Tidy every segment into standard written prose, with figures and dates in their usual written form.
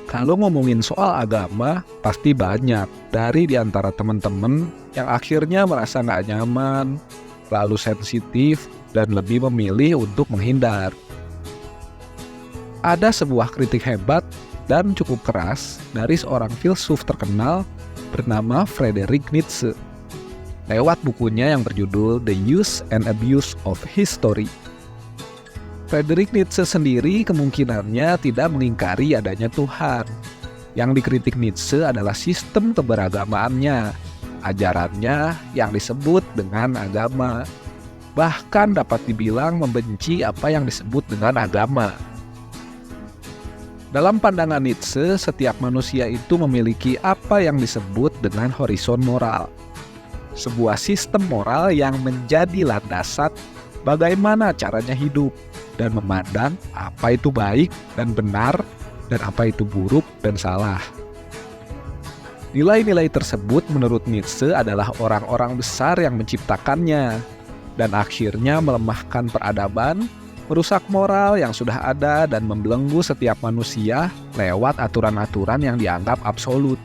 Kalau ngomongin soal agama, pasti banyak dari di antara teman-teman yang akhirnya merasa nggak nyaman, lalu sensitif, dan lebih memilih untuk menghindar. Ada sebuah kritik hebat dan cukup keras dari seorang filsuf terkenal bernama Friedrich Nietzsche, lewat bukunya yang berjudul The Use and Abuse of History. Friedrich Nietzsche sendiri kemungkinannya tidak mengingkari adanya Tuhan. Yang dikritik Nietzsche adalah sistem keberagamaannya, ajarannya yang disebut dengan agama. Bahkan dapat dibilang membenci apa yang disebut dengan agama. Dalam pandangan Nietzsche, setiap manusia itu memiliki apa yang disebut dengan horizon moral. Sebuah sistem moral yang menjadi landasan bagaimana caranya hidup dan memandang apa itu baik dan benar dan apa itu buruk dan salah. Nilai-nilai tersebut menurut Nietzsche adalah orang-orang besar yang menciptakannya dan akhirnya melemahkan peradaban, merusak moral yang sudah ada dan membelenggu setiap manusia lewat aturan-aturan yang dianggap absolut.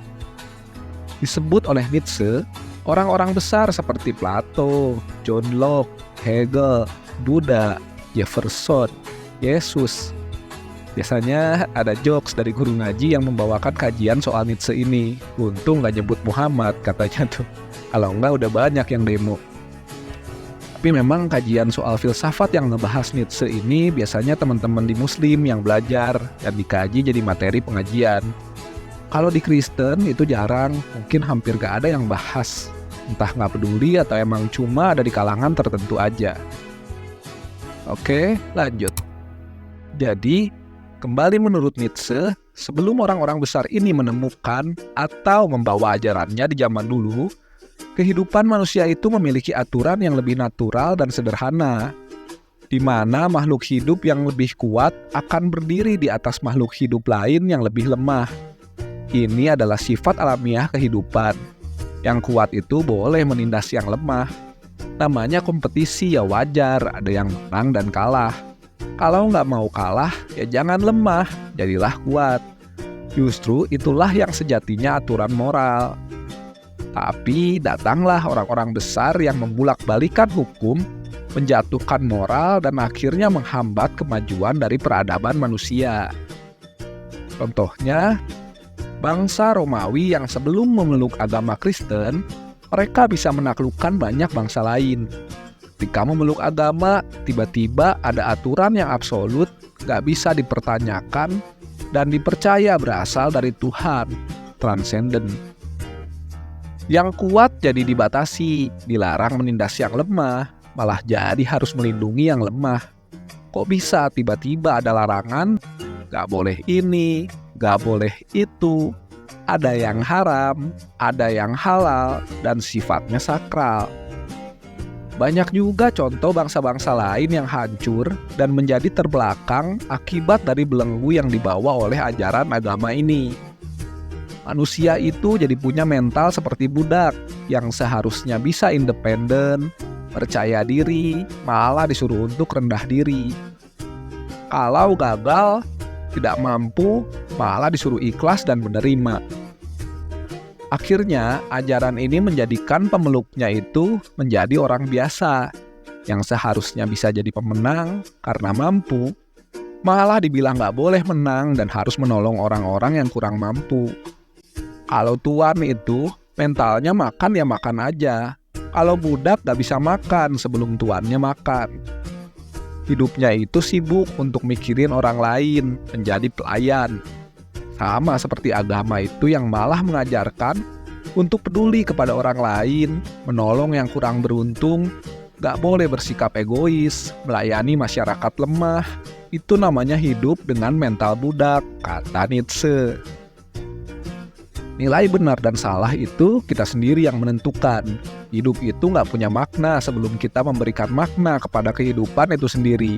Disebut oleh Nietzsche, orang-orang besar seperti Plato, John Locke, Hegel, Buddha, Jefferson, Yesus. Biasanya ada jokes dari guru ngaji yang membawakan kajian soal Nietzsche ini. Untung gak nyebut Muhammad katanya tuh. Kalau enggak udah banyak yang demo. Tapi memang kajian soal filsafat yang ngebahas Nietzsche ini biasanya teman-teman di Muslim yang belajar dan dikaji jadi materi pengajian. Kalau di Kristen itu jarang, mungkin hampir gak ada yang bahas. Entah gak peduli atau emang cuma ada di kalangan tertentu aja. Oke, lanjut. Jadi, kembali menurut Nietzsche, sebelum orang-orang besar ini menemukan atau membawa ajarannya di zaman dulu, kehidupan manusia itu memiliki aturan yang lebih natural dan sederhana, di mana makhluk hidup yang lebih kuat akan berdiri di atas makhluk hidup lain yang lebih lemah. Ini adalah sifat alamiah kehidupan. Yang kuat itu boleh menindas yang lemah. Namanya kompetisi, ya wajar, ada yang menang dan kalah. Kalau nggak mau kalah, ya jangan lemah, jadilah kuat. Justru itulah yang sejatinya aturan moral. Tapi datanglah orang-orang besar yang membulak-balikan hukum, menjatuhkan moral, dan akhirnya menghambat kemajuan dari peradaban manusia. Contohnya, bangsa Romawi yang sebelum memeluk agama Kristen, mereka bisa menaklukkan banyak bangsa lain. Ketika memeluk agama, tiba-tiba ada aturan yang absolut, gak bisa dipertanyakan, dan dipercaya berasal dari Tuhan, transenden. Yang kuat jadi dibatasi, dilarang menindas yang lemah, malah jadi harus melindungi yang lemah. Kok bisa tiba-tiba ada larangan, gak boleh ini, gak boleh itu, ada yang haram, ada yang halal, dan sifatnya sakral. Banyak juga contoh bangsa-bangsa lain yang hancur dan menjadi terbelakang akibat dari belenggu yang dibawa oleh ajaran agama ini. Manusia itu jadi punya mental seperti budak yang seharusnya bisa independen, percaya diri, malah disuruh untuk rendah diri. Kalau gagal, tidak mampu, malah disuruh ikhlas dan menerima. Akhirnya, ajaran ini menjadikan pemeluknya itu menjadi orang biasa, yang seharusnya bisa jadi pemenang karena mampu, malah dibilang gak boleh menang dan harus menolong orang-orang yang kurang mampu. Kalau tuan itu, mentalnya makan ya makan aja. Kalau budak gak bisa makan sebelum tuannya makan. Hidupnya itu sibuk untuk mikirin orang lain, menjadi pelayan. Sama seperti agama itu yang malah mengajarkan untuk peduli kepada orang lain, menolong yang kurang beruntung, gak boleh bersikap egois, melayani masyarakat lemah. Itu namanya hidup dengan mental budak, kata Nietzsche. Nilai benar dan salah itu kita sendiri yang menentukan. Hidup itu nggak punya makna sebelum kita memberikan makna kepada kehidupan itu sendiri.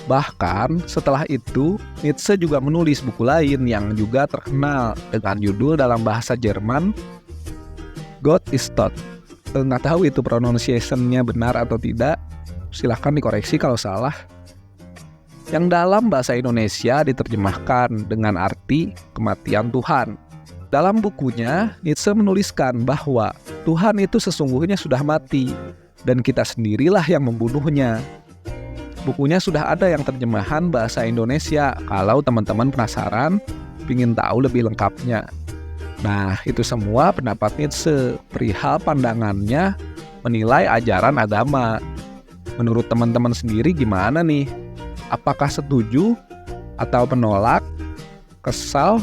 Bahkan setelah itu, Nietzsche juga menulis buku lain yang juga terkenal dengan judul dalam bahasa Jerman, God is Tot. Nggak tahu itu pronunciation-nya benar atau tidak, silahkan dikoreksi kalau salah. yang dalam bahasa Indonesia diterjemahkan dengan arti kematian Tuhan. Dalam bukunya, Nietzsche menuliskan bahwa Tuhan itu sesungguhnya sudah mati dan kita sendirilah yang membunuhnya. Bukunya sudah ada yang terjemahan bahasa Indonesia kalau teman-teman penasaran, ingin tahu lebih lengkapnya. Nah, itu semua pendapat Nietzsche perihal pandangannya menilai ajaran agama. Menurut teman-teman sendiri gimana nih? Apakah setuju atau menolak, kesal?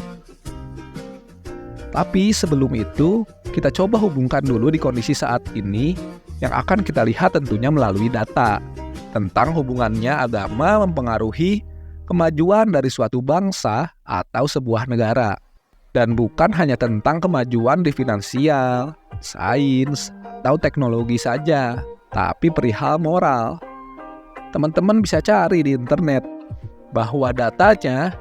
Tapi sebelum itu, kita coba hubungkan dulu di kondisi saat ini yang akan kita lihat tentunya melalui data tentang hubungannya agama mempengaruhi kemajuan dari suatu bangsa atau sebuah negara. Dan bukan hanya tentang kemajuan di finansial, sains, atau teknologi saja, tapi perihal moral. Teman-teman bisa cari di internet bahwa datanya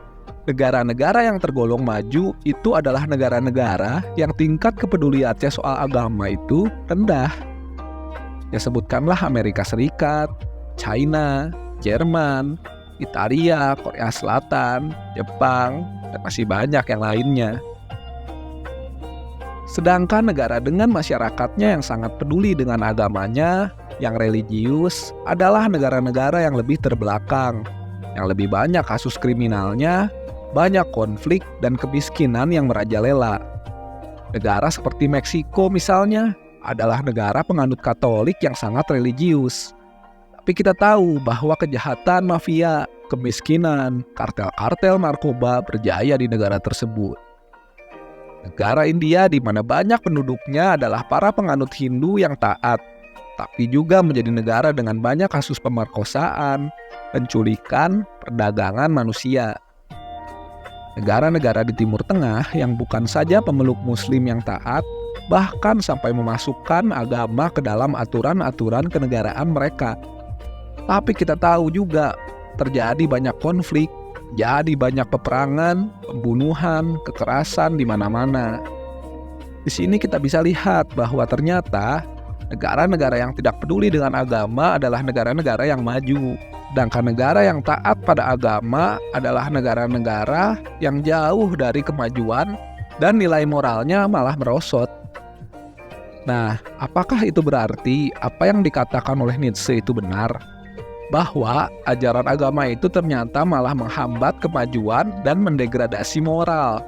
negara-negara yang tergolong maju itu adalah negara-negara yang tingkat kepeduliannya soal agama itu rendah. Ya sebutkanlah Amerika Serikat, China, Jerman, Italia, Korea Selatan, Jepang, dan masih banyak yang lainnya. Sedangkan negara dengan masyarakatnya yang sangat peduli dengan agamanya, yang religius, adalah negara-negara yang lebih terbelakang, yang lebih banyak kasus kriminalnya, banyak konflik dan kemiskinan yang merajalela. Negara seperti Meksiko misalnya adalah negara penganut Katolik yang sangat religius. Tapi kita tahu bahwa kejahatan mafia, kemiskinan, kartel-kartel narkoba berjaya di negara tersebut. Negara India di mana banyak penduduknya adalah para penganut Hindu yang taat, tapi juga menjadi negara dengan banyak kasus pemerkosaan, penculikan, perdagangan manusia. Negara-negara di Timur Tengah yang bukan saja pemeluk Muslim yang taat, bahkan sampai memasukkan agama ke dalam aturan-aturan kenegaraan mereka. Tapi kita tahu juga terjadi banyak konflik, jadi banyak peperangan, pembunuhan, kekerasan di mana-mana. Di sini kita bisa lihat bahwa ternyata negara-negara yang tidak peduli dengan agama adalah negara-negara yang maju. Sedangkan negara yang taat pada agama adalah negara-negara yang jauh dari kemajuan dan nilai moralnya malah merosot. Nah, apakah itu berarti apa yang dikatakan oleh Nietzsche itu benar? Bahwa ajaran agama itu ternyata malah menghambat kemajuan dan mendegradasi moral.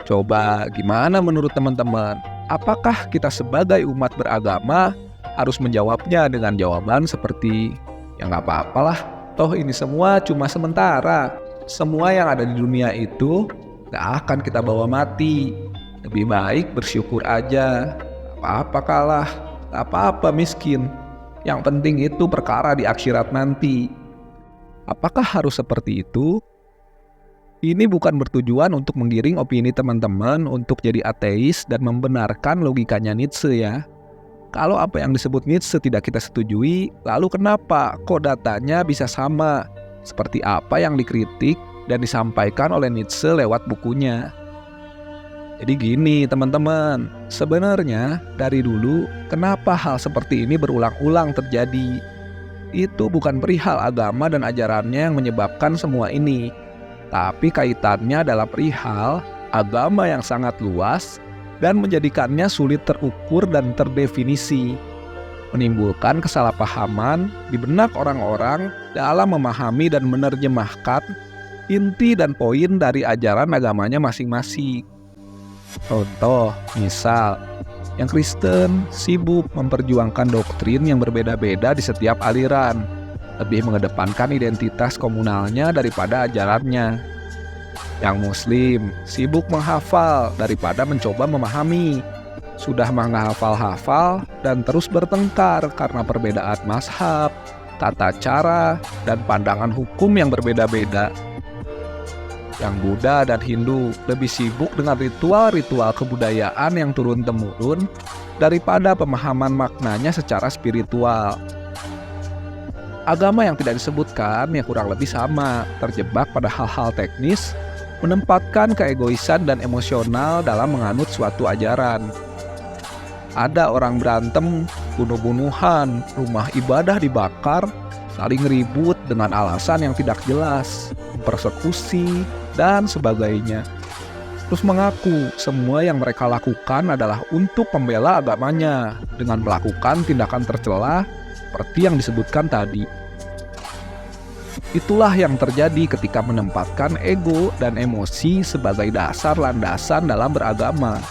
Coba gimana menurut teman-teman? Apakah kita sebagai umat beragama harus menjawabnya dengan jawaban seperti ya nggak apa-apalah, toh ini semua cuma sementara. Semua yang ada di dunia itu nggak akan kita bawa mati. Lebih baik bersyukur aja. Apa-apa kalah, nggak apa-apa miskin. Yang penting itu perkara di akhirat nanti. Apakah harus seperti itu? Ini bukan bertujuan untuk menggiring opini teman-teman untuk jadi ateis dan membenarkan logikanya Nietzsche ya. Kalau apa yang disebut Nietzsche tidak kita setujui, lalu kenapa kok datanya bisa sama? Seperti apa yang dikritik dan disampaikan oleh Nietzsche lewat bukunya. Jadi gini teman-teman, sebenarnya dari dulu kenapa hal seperti ini berulang-ulang terjadi? Itu bukan perihal agama dan ajarannya yang menyebabkan semua ini, tapi kaitannya dalam perihal agama yang sangat luas dan menjadikannya sulit terukur dan terdefinisi, menimbulkan kesalahpahaman di benak orang-orang dalam memahami dan menerjemahkan inti dan poin dari ajaran agamanya masing-masing. Contoh, misal, yang Kristen sibuk memperjuangkan doktrin yang berbeda-beda di setiap aliran, lebih mengedepankan identitas komunalnya daripada ajarannya. Yang Muslim sibuk menghafal daripada mencoba memahami. Sudah menghafal-hafal dan terus bertengkar karena perbedaan mazhab, tata cara, dan pandangan hukum yang berbeda-beda. Yang Buddha dan Hindu lebih sibuk dengan ritual-ritual kebudayaan yang turun-temurun daripada pemahaman maknanya secara spiritual. Agama yang tidak disebutkan ya kurang lebih sama, terjebak pada hal-hal teknis, menempatkan keegoisan dan emosional dalam menganut suatu ajaran. Ada orang berantem, bunuh-bunuhan, rumah ibadah dibakar, saling ribut dengan alasan yang tidak jelas, persekusi, dan sebagainya. Terus mengaku semua yang mereka lakukan adalah untuk membela agamanya dengan melakukan tindakan tercela seperti yang disebutkan tadi. Itulah yang terjadi ketika menempatkan ego dan emosi sebagai dasar landasan dalam beragama.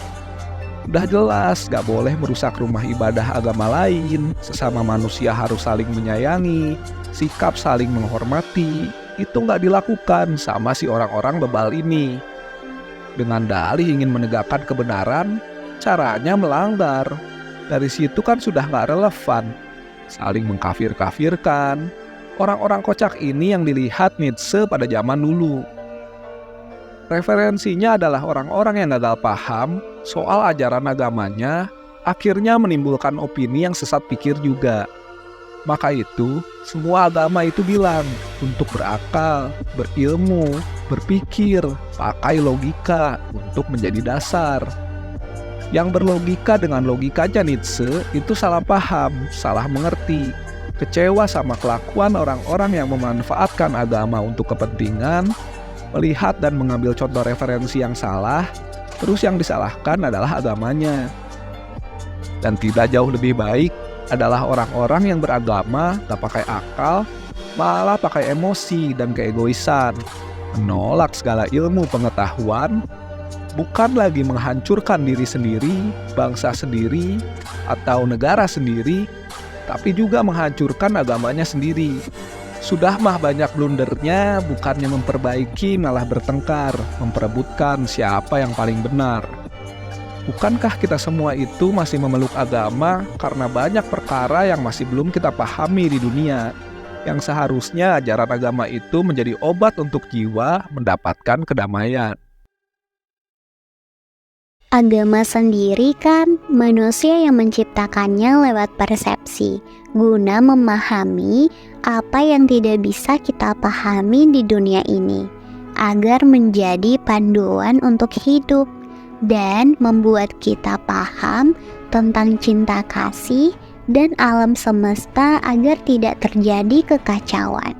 Udah jelas gak boleh merusak rumah ibadah agama lain, sesama manusia harus saling menyayangi, sikap saling menghormati, itu gak dilakukan sama si orang-orang bebal ini. Dengan dalih ingin menegakkan kebenaran, caranya melanggar. Dari situ kan sudah gak relevan. Saling mengkafir-kafirkan. Orang-orang kocak ini yang dilihat Nietzsche pada zaman dulu. Referensinya adalah orang-orang yang gagal paham soal ajaran agamanya, akhirnya menimbulkan opini yang sesat pikir juga. Maka itu, semua agama itu bilang untuk berakal, berilmu, berpikir, pakai logika untuk menjadi dasar. Yang berlogika dengan logikanya Nietzsche itu salah paham, salah mengerti, kecewa sama kelakuan orang-orang yang memanfaatkan agama untuk kepentingan, melihat dan mengambil contoh referensi yang salah, terus yang disalahkan adalah agamanya. Dan tidak jauh lebih baik adalah orang-orang yang beragama gak pakai akal, malah pakai emosi dan keegoisan, menolak segala ilmu pengetahuan, bukan lagi menghancurkan diri sendiri, bangsa sendiri, atau negara sendiri, tapi juga menghancurkan agamanya sendiri. Sudah mah banyak blundernya, bukannya memperbaiki malah bertengkar, memperebutkan siapa yang paling benar. Bukankah kita semua itu masih memeluk agama karena banyak perkara yang masih belum kita pahami di dunia, yang seharusnya ajaran agama itu menjadi obat untuk jiwa mendapatkan kedamaian. Agama sendiri kan manusia yang menciptakannya lewat persepsi, guna memahami apa yang tidak bisa kita pahami di dunia ini, agar menjadi panduan untuk hidup dan membuat kita paham tentang cinta kasih dan alam semesta agar tidak terjadi kekacauan.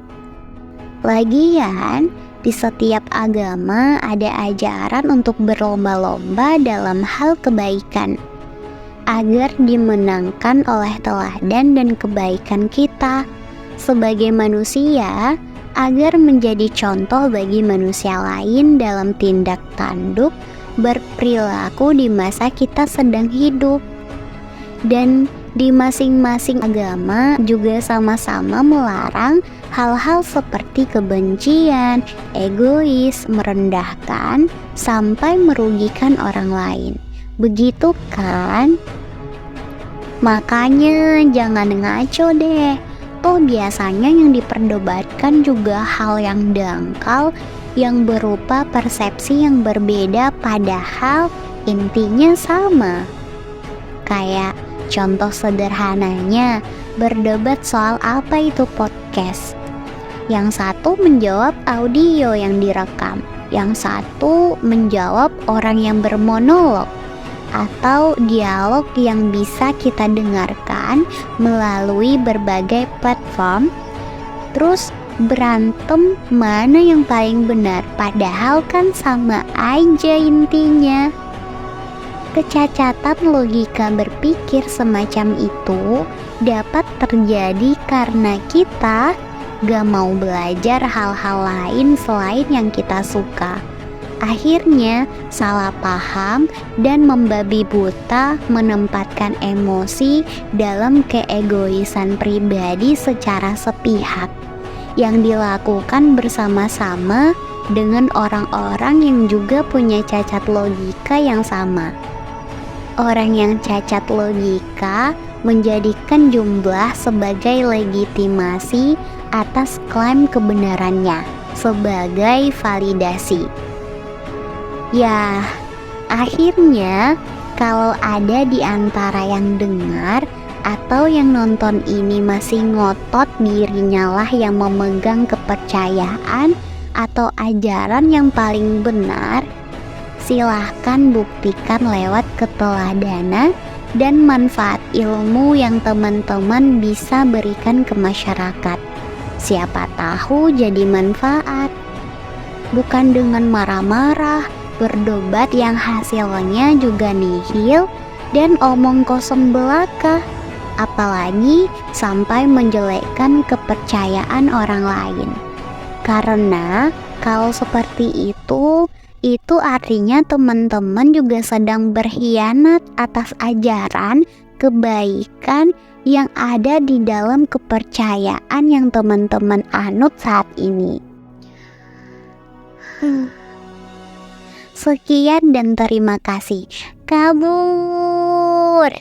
Lagian, di setiap agama ada ajaran untuk berlomba-lomba dalam hal kebaikan, agar dimenangkan oleh teladan dan kebaikan kita sebagai manusia, agar menjadi contoh bagi manusia lain dalam tindak tanduk berperilaku di masa kita sedang hidup. Dan di masing-masing agama juga sama-sama melarang hal-hal seperti kebencian, egois, merendahkan, sampai merugikan orang lain. Begitu kan? Makanya jangan ngaco deh. Toh biasanya yang diperdebatkan juga hal yang dangkal, yang berupa persepsi yang berbeda padahal intinya sama. Kayak contoh sederhananya, berdebat soal apa itu podcast. Yang satu menjawab audio yang direkam, yang satu menjawab orang yang bermonolog, atau dialog yang bisa kita dengarkan melalui berbagai platform. Terus berantem mana yang paling benar, padahal kan sama aja intinya. Kecacatan logika berpikir semacam itu dapat terjadi karena kita gak mau belajar hal-hal lain selain yang kita suka. Akhirnya salah paham dan membabi buta menempatkan emosi dalam keegoisan pribadi secara sepihak yang dilakukan bersama-sama dengan orang-orang yang juga punya cacat logika yang sama. Orang yang cacat logika menjadikan jumlah sebagai legitimasi atas klaim kebenarannya sebagai validasi. Ya, akhirnya kalau ada di antara yang dengar atau yang nonton ini masih ngotot dirinya lah yang memegang kepercayaan atau ajaran yang paling benar, silahkan buktikan lewat keteladanan dan manfaat ilmu yang teman-teman bisa berikan ke masyarakat. Siapa tahu jadi manfaat. Bukan dengan marah-marah, berdebat yang hasilnya juga nihil, dan omong kosong belaka. Apalagi sampai menjelekkan kepercayaan orang lain. Karena kalau seperti itu artinya teman-teman juga sedang berkhianat atas ajaran kebaikan yang ada di dalam kepercayaan yang teman-teman anut saat ini. Sekian dan terima kasih. Kabur.